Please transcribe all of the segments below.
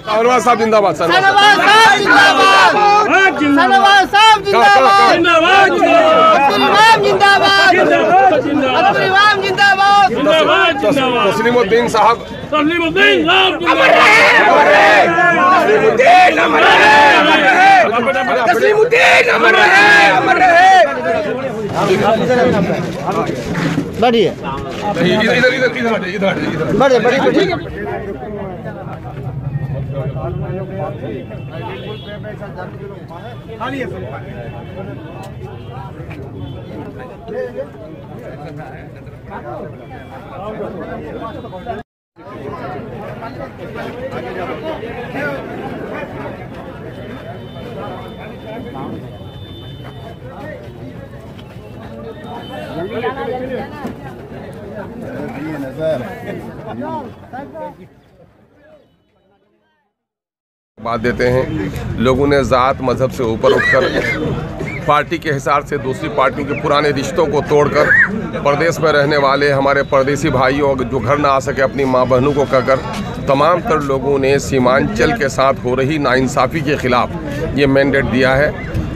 सरवाज साहब जिंदाबाद, सरवाज साहब जिंदाबाद, तस्लीमुद्दीन साहब, बढ़िए बढ़िए बढ़िए। बात देते हैं। लोगों ने ज़ात मज़हब से ऊपर उठकर पार्टी के हिसाब से दूसरी पार्टी के पुराने रिश्तों को तोड़कर प्रदेश में रहने वाले हमारे परदेसी भाइयों जो घर ना आ सके अपनी माँ बहनों को कहकर तमाम तर लोगों ने सीमांचल के साथ हो रही नाइंसाफ़ी के ख़िलाफ़ ये मैंडेट दिया है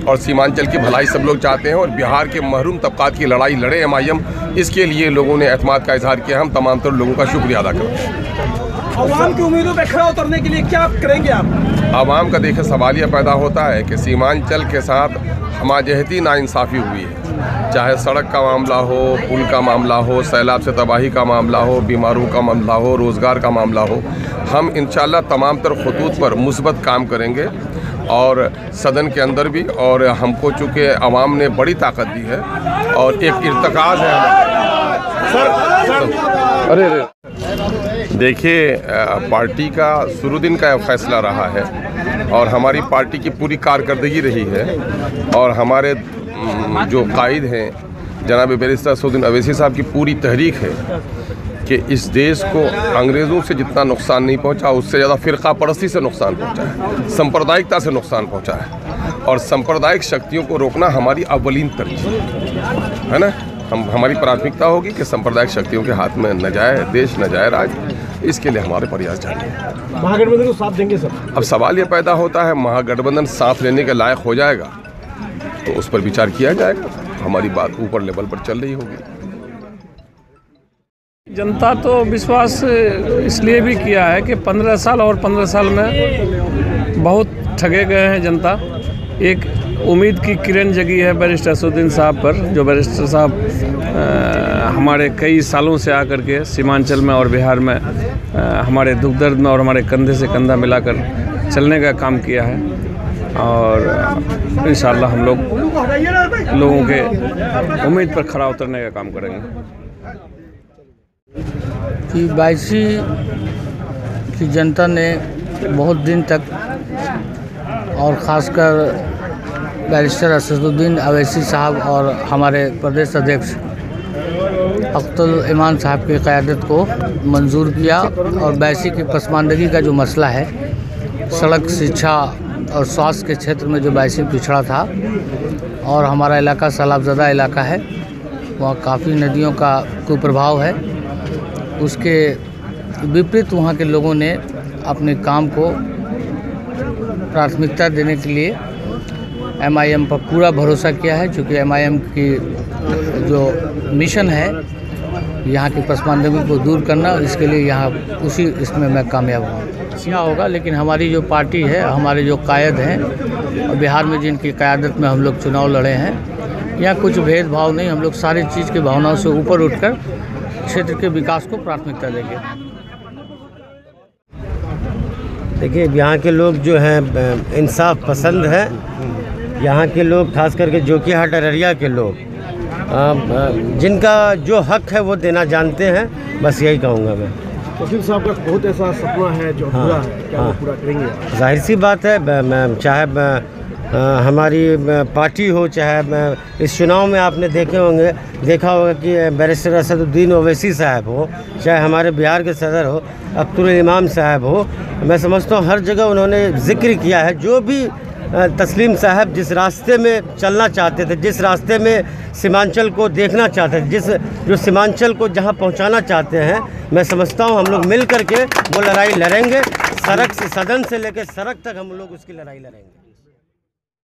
और सीमांचल की भलाई सब लोग चाहते हैं और बिहार के महरूम तबकात की लड़ाई लड़े MIM। इसके लिए लोगों ने एतमाद का इजहार किया। हम तमाम तर लोगों का शुक्रिया अदा करते हैं। आवाम की उम्मीदों पे खरा उतरने के लिए क्या करेंगे आप? आवाम का देखिए सवाल यह पैदा होता है कि सीमांचल के साथ हमाजहती नाइंसाफ़ी हुई है, चाहे सड़क का मामला हो, पुल का मामला हो, सैलाब से तबाही का मामला हो, बीमारों का मामला हो, रोज़गार का मामला हो। हम इंशाअल्लाह तमाम तर खतूत पर मुस्बत काम करेंगे और सदन के अंदर भी। और हमको चूँकि आवाम ने बड़ी ताकत दी है और एक इर्तकाज़ है। अरे देखिए, पार्टी का शुरुदिन का फैसला रहा है और हमारी पार्टी की पूरी कारकर्दगी रही है और हमारे जो कायद हैं जनाब बैरिस्टर असदुद्दीन अवैसी साहब की पूरी तहरीक है कि इस देश को अंग्रेज़ों से जितना नुकसान नहीं पहुंचा उससे ज़्यादा फ़िरका परस्ती से नुकसान पहुंचा है, सांप्रदायिकता से नुकसान पहुंचा है। और सांप्रदायिक शक्तियों को रोकना हमारी अव्वलीन तरजीह है ना। हमारी प्राथमिकता होगी कि सांप्रदायिक शक्तियों के हाथ में न जाए देश, न जाए राज। इसके लिए हमारे प्रयास जारी है। महागठबंधन को साथ देंगे सर? अब सवाल ये पैदा होता है महागठबंधन साथ लेने के लायक हो जाएगा तो उस पर विचार किया जाएगा। हमारी बात ऊपर लेवल पर चल रही होगी। जनता तो विश्वास इसलिए भी किया है कि 15 साल और 15 साल में बहुत ठगे गए हैं जनता। एक उम्मीद की किरण जगी है बैरिस्टर असदुद्दीन साहब पर, जो बैरिस्टर साहब हमारे कई सालों से आकर के सीमांचल में और बिहार में हमारे दुख दर्द में और हमारे कंधे से कंधा मिलाकर चलने का काम किया है। और इंशाअल्लाह हम लोगों के उम्मीद पर खरा उतरने का काम करेंगे। कि 22 की जनता ने बहुत दिन तक और ख़ासकर बैरिस्टर असदुद्दीन अवैसी साहब और हमारे प्रदेश अध्यक्ष अख्तरुल इमान साहब की क़यादत को मंजूर किया। और 22 की पसमानदगी का जो मसला है, सड़क, शिक्षा और स्वास्थ्य के क्षेत्र में जो 22 पिछड़ा था और हमारा इलाका सैलाबज़दा इलाका है, वहाँ काफ़ी नदियों का कुप्रभाव है, उसके विपरीत वहाँ के लोगों ने अपने काम को प्राथमिकता देने के लिए MIM पर पूरा भरोसा किया है। चूँकि MIM की जो मिशन है यहाँ की पसमानदगी को दूर करना, इसके लिए यहाँ उसी इसमें मैं कामयाब हुआ। क्या होगा, लेकिन हमारी जो पार्टी है, हमारे जो कायद हैं बिहार में जिनकी क़यादत में हम लोग चुनाव लड़े हैं, यहाँ कुछ भेदभाव नहीं। हम लोग सारी चीज़ की भावनाओं से ऊपर उठकर क्षेत्र के विकास को प्राथमिकता देंगे। देखिए, यहाँ के लोग जो हैं इंसाफ पसंद है। यहाँ के लोग, खास करके जोकीहाट अररिया के लोग जिनका जो हक है वो देना जानते हैं, बस यही कहूँगा मैं। तहसील साहब का बहुत ऐसा सपना है जो पूरा है, क्या वो पूरा करेंगे आप? जाहिर सी बात है, चाहे हमारी पार्टी हो, चाहे इस चुनाव में आपने देखा होगा कि बैरिस्टर असदुद्दीन ओवैसी साहब हो, चाहे हमारे बिहार के सदर हो अख्तरुल इमाम साहब हो, मैं समझता हूँ हर जगह उन्होंने जिक्र किया है। जो भी तस्लीम साहब जिस रास्ते में चलना चाहते थे, जिस रास्ते में सीमांचल को देखना चाहते थे, जो सीमांचल को जहां पहुंचाना चाहते हैं, मैं समझता हूं हम लोग मिल करके वो लड़ाई लड़ेंगे। सड़क से, सदन से लेकर सड़क तक हम लोग उसकी लड़ाई लड़ेंगे।